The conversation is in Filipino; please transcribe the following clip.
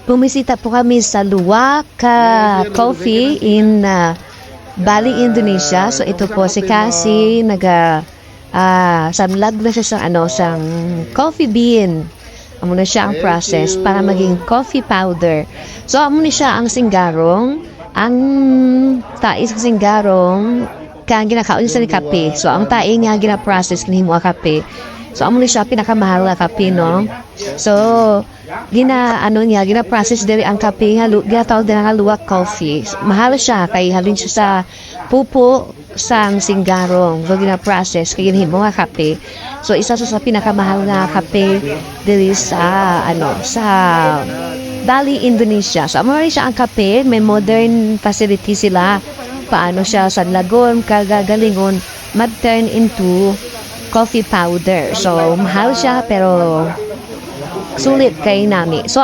bumisita po kami sa Luwak Coffee in Bali, Indonesia. So ito po si Cassie, sanlag na siya sa coffee bean. Amo na siya ang process para maging coffee powder. So amo ni siya ang singgarong, ang tais ng singgarong kang ginakaon sa ni kape. So ang tae nga gina-process ni mo kape. So amo ni siya pinakamahal nga kape, no? So gina-process diri ang kape nga ginatawag din nga Luwak coffee. Mahal siya kay halin siya sa pupo sang singgarong. So gina-process kay ginhimo nga kape. So isa sa pinakamahal nga kape diri sa Bali, Indonesia. So amo rin siya ang kape, may modern facility sila. Paano siya sa lagon kagagalingon mag-turn into coffee powder. So mahal siya pero sulit kay nami. So